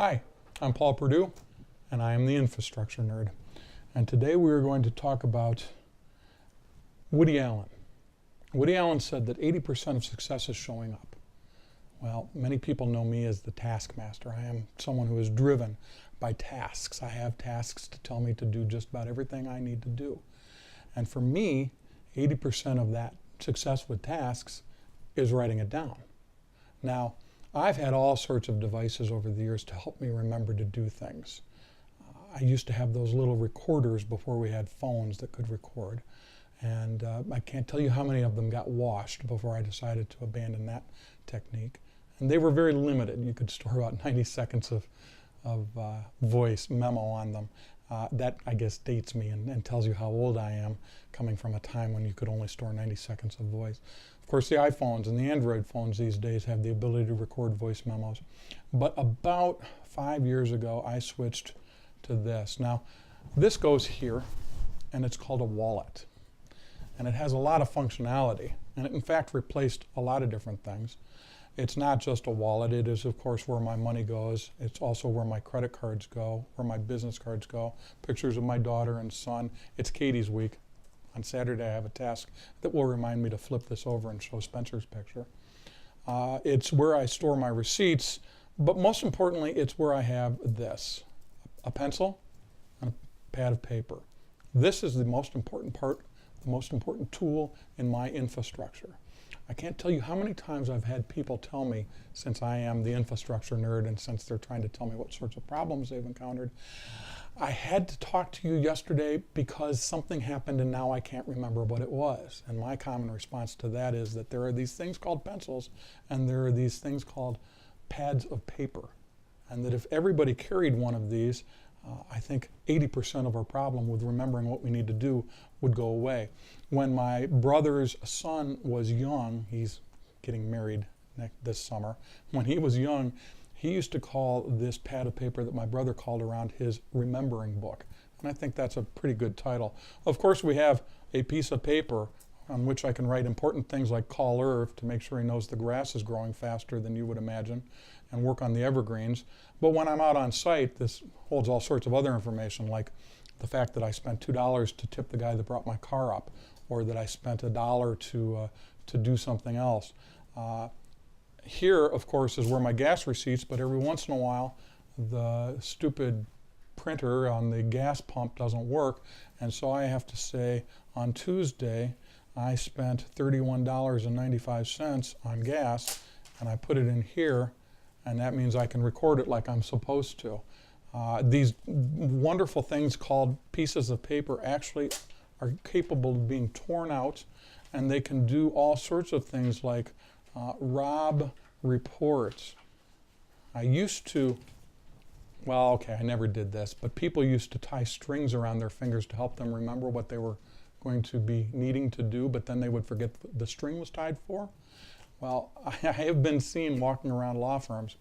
Hi, I'm Paul Perdue, and I am the Infrastructure Nerd. And today we are going to talk about Woody Allen. Woody Allen said that 80% of success is showing up. Well, many people know me as the taskmaster. I am someone who is driven by tasks. I have tasks to tell me to do just about everything I need to do. And for me, 80% of that success with tasks is writing it down. Now, I've had all sorts of devices over the years to help me remember to do things. I used to have those little recorders before we had phones that could record. And I can't tell you how many of them got washed before I decided to abandon that technique. And they were very limited. You could store about 90 seconds of voice memo on them. That, I guess, dates me and tells you how old I am, coming from a time when you could only store 90 seconds of voice. Of course, the iPhones and the Android phones these days have the ability to record voice memos. But about 5 years ago, I switched to this. Now, this goes here, and it's called a wallet. And it has a lot of functionality. And it, in fact, replaced a lot of different things. It's not just a wallet. It is, of course, where my money goes. It's also where my credit cards go, where my business cards go, pictures of my daughter and son. It's Katie's week. On Saturday, I have a task that will remind me to flip this over and show Spencer's picture. It's where I store my receipts, but most importantly, it's where I have this, a pencil and a pad of paper. This is the most important part, the most important tool in my infrastructure. I can't tell you how many times I've had people tell me, since I am the infrastructure nerd and since they're trying to tell me what sorts of problems they've encountered, I had to talk to you yesterday because something happened and now I can't remember what it was. And my common response to that is that there are these things called pencils and there are these things called pads of paper. And that if everybody carried one of these, I think 80% of our problem with remembering what we need to do would go away. When my brother's son was young, he's getting married this summer, when he was young, he used to call this pad of paper that my brother called around his remembering book. And I think that's a pretty good title. Of course, we have a piece of paper on which I can write important things like call Irv to make sure he knows the grass is growing faster than you would imagine, and work on the evergreens. But when I'm out on site, this holds all sorts of other information, like the fact that I spent $2 to tip the guy that brought my car up, or that I spent $1 to do something else. Here, of course, is where my gas receipts, but every once in a while, the stupid printer on the gas pump doesn't work, and so I have to say, on Tuesday, I spent $31.95 on gas, and I put it in here, and that means I can record it like I'm supposed to. These wonderful things called pieces of paper actually are capable of being torn out, and they can do all sorts of things like rob reports. I used to, well, okay, I never did this, but people used to tie strings around their fingers to help them remember what they were going to be needing to do, but then they would forget the string was tied for. Well, I have been seen walking around law firms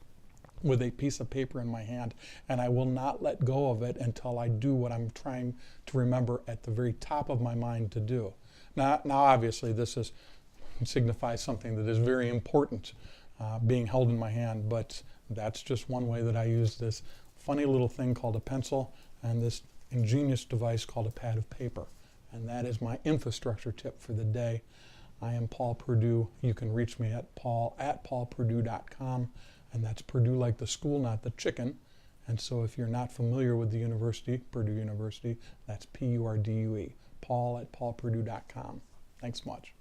with a piece of paper in my hand, and I will not let go of it until I do what I'm trying to remember at the very top of my mind to do. Now obviously, this signifies something that is very important being held in my hand, but that's just one way that I use this funny little thing called a pencil and this ingenious device called a pad of paper. And that is my infrastructure tip for the day. I am Paul Perdue. You can reach me at paul@paulperdue.com, and that's Purdue like the school, not the chicken. And so if you're not familiar with the university, Purdue University, that's P-U-R-D-U-E, paul@paulperdue.com. Thanks much.